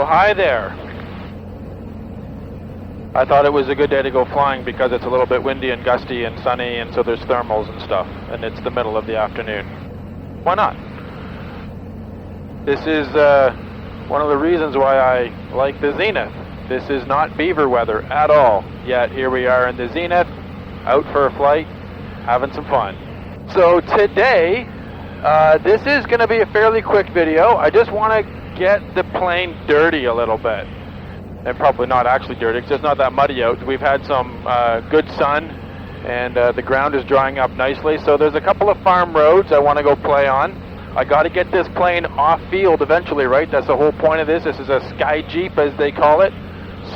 Well, hi there. I thought it was a good day to go flying because it's a little bit windy and gusty and sunny, and so there's thermals and stuff, and it's the middle of the afternoon. Why not? This is one of the reasons why I like the Zenith. This is not beaver weather at all, yet here we are in the Zenith, out for a flight, having some fun. So today, this is going to be a fairly quick video. I just want to get the plane dirty a little bit. And probably not actually dirty, it's just not that muddy out. We've had some good sun, and the ground is drying up nicely. So there's a couple of farm roads I want to go play on. I got to get this plane off field eventually, right? That's the whole point of this. This is a sky jeep, as they call it.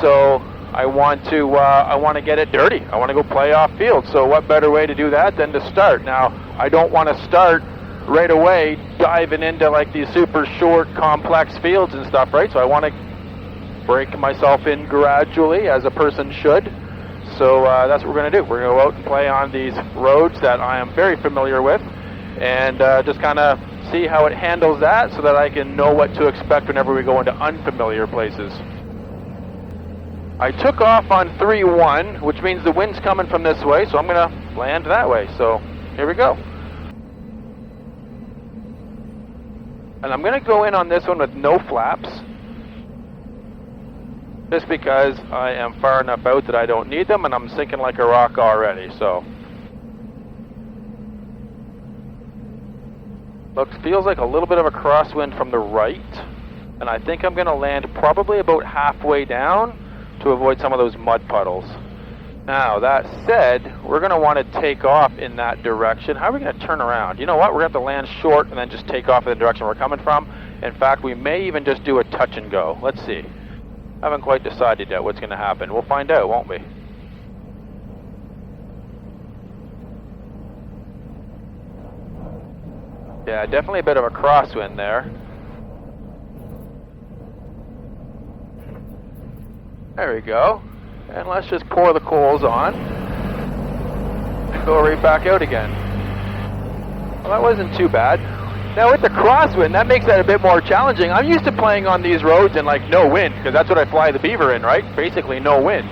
So I want to get it dirty. I want to go play off field. So what better way to do that than to start? Now, I don't want to start right away diving into like these super short, complex fields and stuff, right? So I want to break myself in gradually, as a person should. So that's what we're going to do. We're going to go out and play on these roads that I am very familiar with, and just kind of see how it handles that so that I can know what to expect whenever we go into unfamiliar places. I took off on 3-1, which means the wind's coming from this way, so I'm going to land that way. So here we go. And I'm going to go in on this one with no flaps, just because I am far enough out that I don't need them, and I'm sinking like a rock already. So feels like a little bit of a crosswind from the right, and I think I'm going to land probably about halfway down to avoid some of those mud puddles. Now, that said, we're going to want to take off in that direction. How are we going to turn around? You know what? We're going to have to land short and then just take off in the direction we're coming from. In fact, we may even just do a touch and go. Let's see. I haven't quite decided yet what's going to happen. We'll find out, won't we? Yeah, definitely a bit of a crosswind there. There we go. And let's just pour the coals on and go right back out again. Well, that wasn't too bad. Now with the crosswind, that makes that a bit more challenging. I'm used to playing on these roads in like no wind, because that's what I fly the Beaver in, right? Basically no wind.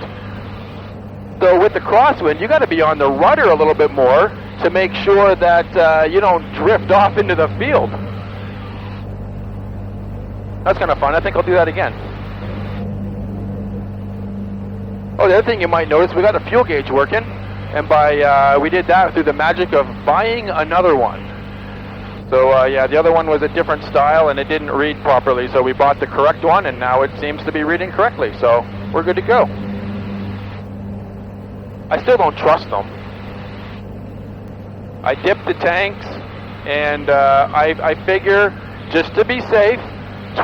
So with the crosswind, you got to be on the rudder a little bit more to make sure that you don't drift off into the field. That's kind of fun. I think I'll do that again. Oh, the other thing you might notice, we got a fuel gauge working, and we did that through the magic of buying another one. So yeah, the other one was a different style and it didn't read properly, so we bought the correct one, and now it seems to be reading correctly, so we're good to go. I still don't trust them. I dipped the tanks, and I figure, just to be safe,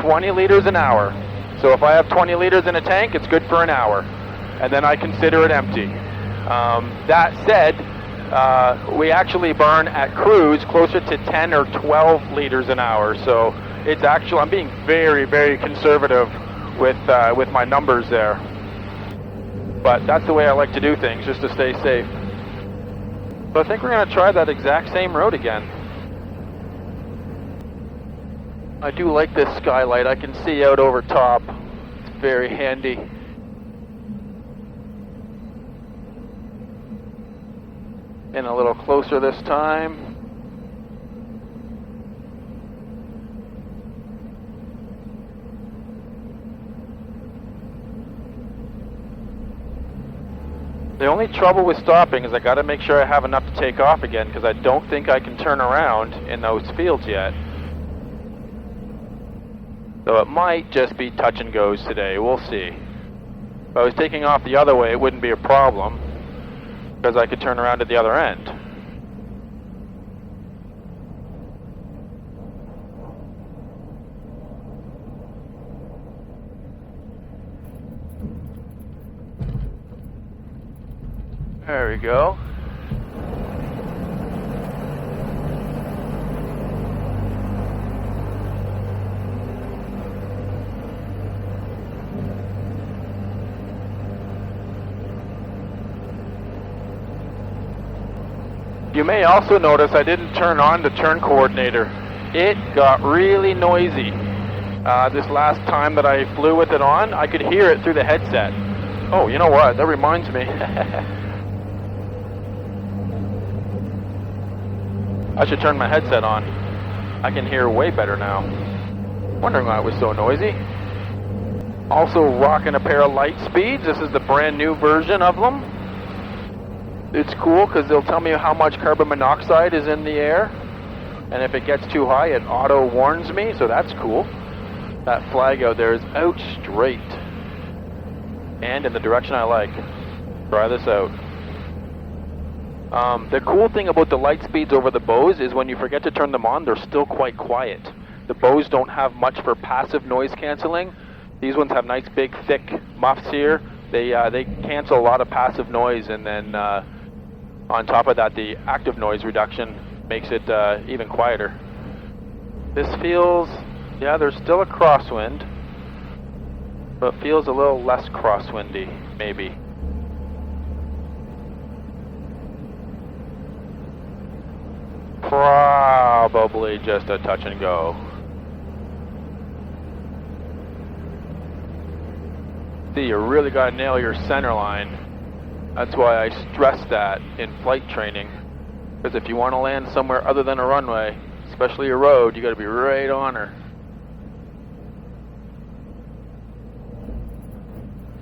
20 liters an hour. So if I have 20 liters in a tank, it's good for an hour, and then I consider it empty. That said, we actually burn at cruise closer to 10 or 12 liters an hour, so it's actually, I'm being very, very conservative with my numbers there. But that's the way I like to do things, just to stay safe. So I think we're going to try that exact same road again. I do like this skylight. I can see out over top. It's very handy. In a little closer this time. The only trouble with stopping is I got to make sure I have enough to take off again, because I don't think I can turn around in those fields yet. So it might just be touch and goes today. We'll see. If I was taking off the other way, it wouldn't be a problem, because I could turn around at the other end. There we go. You may also notice I didn't turn on the turn coordinator. It got really noisy. This last time that I flew with it on, I could hear it through the headset. Oh, you know what? That reminds me. I should turn my headset on. I can hear way better now. Wondering why it was so noisy. Also rocking a pair of light speeds. This is the brand new version of them. It's cool because they'll tell me how much carbon monoxide is in the air. And if it gets too high, it auto warns me, so that's cool. That flag out there is out straight. And in the direction I like. Try this out. The cool thing about the light speeds over the bows is when you forget to turn them on, they're still quite quiet. The bows don't have much for passive noise canceling. These ones have nice big thick muffs here. They cancel a lot of passive noise, and then on top of that, the active noise reduction makes it even quieter. This feels, yeah, there's still a crosswind, but feels a little less crosswindy, maybe. Probably just a touch and go. See, you really got to nail your center line. That's why I stress that in flight training. Because if you want to land somewhere other than a runway, especially a road, you got to be right on her.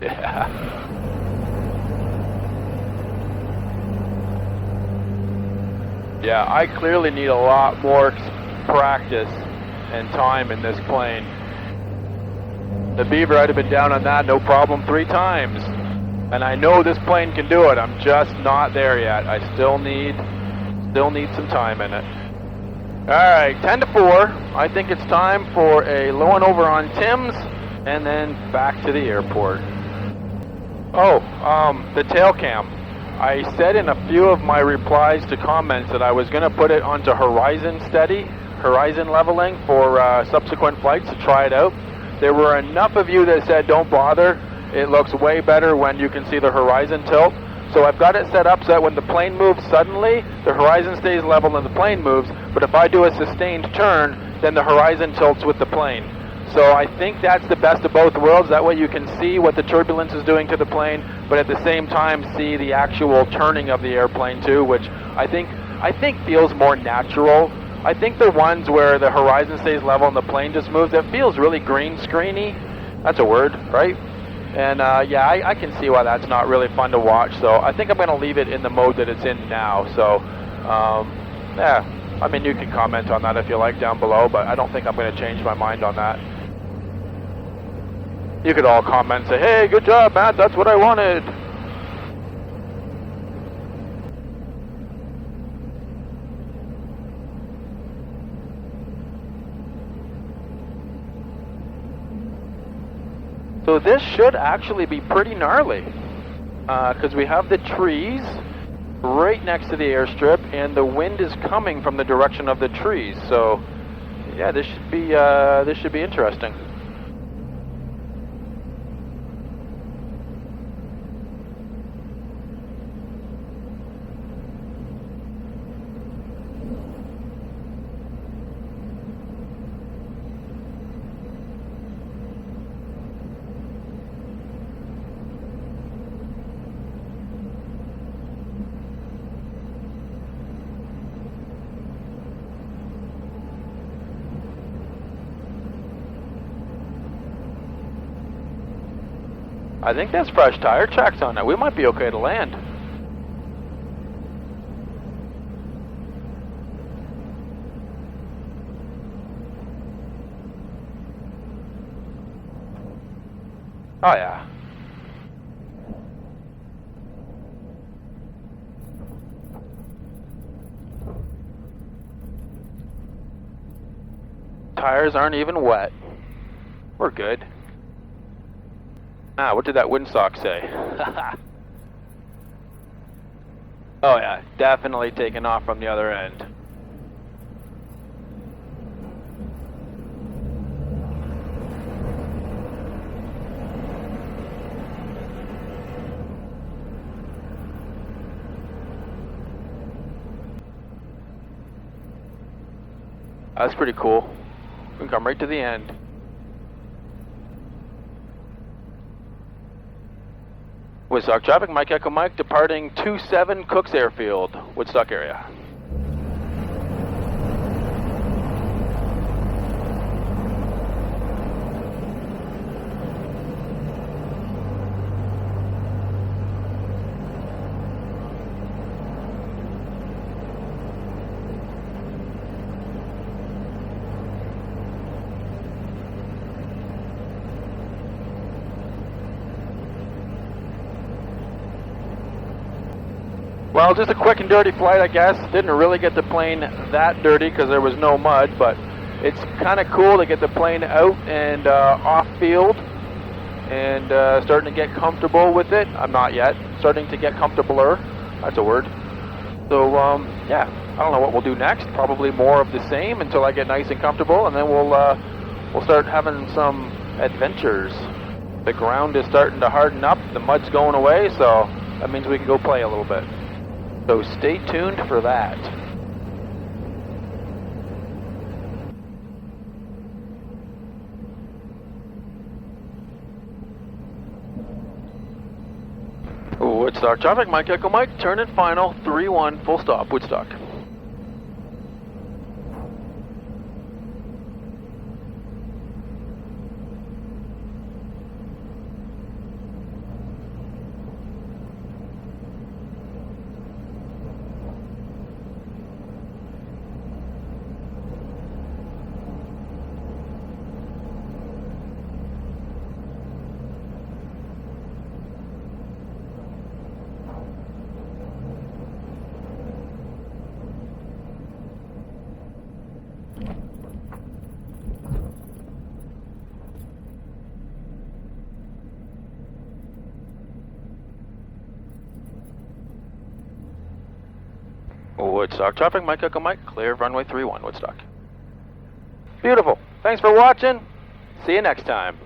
Yeah. Yeah, I clearly need a lot more practice and time in this plane. The Beaver, I'd have been down on that no problem 3 times. And I know this plane can do it. I'm just not there yet. I still need some time in it. Alright, 10 to 4. I think it's time for a low and over on Tim's and then back to the airport. Oh, the tail cam. I said in a few of my replies to comments that I was going to put it onto horizon leveling for subsequent flights to try it out. There were enough of you that said don't bother. It looks way better when you can see the horizon tilt. So I've got it set up so that when the plane moves suddenly, the horizon stays level and the plane moves. But if I do a sustained turn, then the horizon tilts with the plane. So I think that's the best of both worlds. That way you can see what the turbulence is doing to the plane, but at the same time see the actual turning of the airplane too, which I think feels more natural. I think the ones where the horizon stays level and the plane just moves, it feels really green screeny. That's a word, right? And yeah, I can see why that's not really fun to watch. So I think I'm going to leave it in the mode that it's in now. So yeah, I mean, you can comment on that if you like down below, but I don't think I'm going to change my mind on that. You could all comment and say, hey, good job, Matt, that's what I wanted. So this should actually be pretty gnarly, because we have the trees right next to the airstrip, and the wind is coming from the direction of the trees. So yeah, this should be interesting. I think there's fresh tire tracks on it. We might be okay to land. Oh yeah. Tires aren't even wet. We're good. Ah, what did that windsock say? Oh yeah, definitely taking off from the other end. That's pretty cool. We can come right to the end. Woodstock traffic, Mike Echo Mike, departing 27 Cooks Airfield, Woodstock area. Well, just a quick and dirty flight, I guess. Didn't really get the plane that dirty because there was no mud, but it's kind of cool to get the plane out and off field and starting to get comfortable with it. I'm not yet. Starting to get comfortabler. That's a word. So, yeah, I don't know what we'll do next. Probably more of the same until I get nice and comfortable, and then we'll start having some adventures. The ground is starting to harden up. The mud's going away, so that means we can go play a little bit. So stay tuned for that. Woodstock traffic, Mike Echo Mike, turn and final, 3-1, full stop, Woodstock. Woodstock traffic, Mike Echo Mike, clear of runway 31, Woodstock. Beautiful. Thanks for watching. See you next time.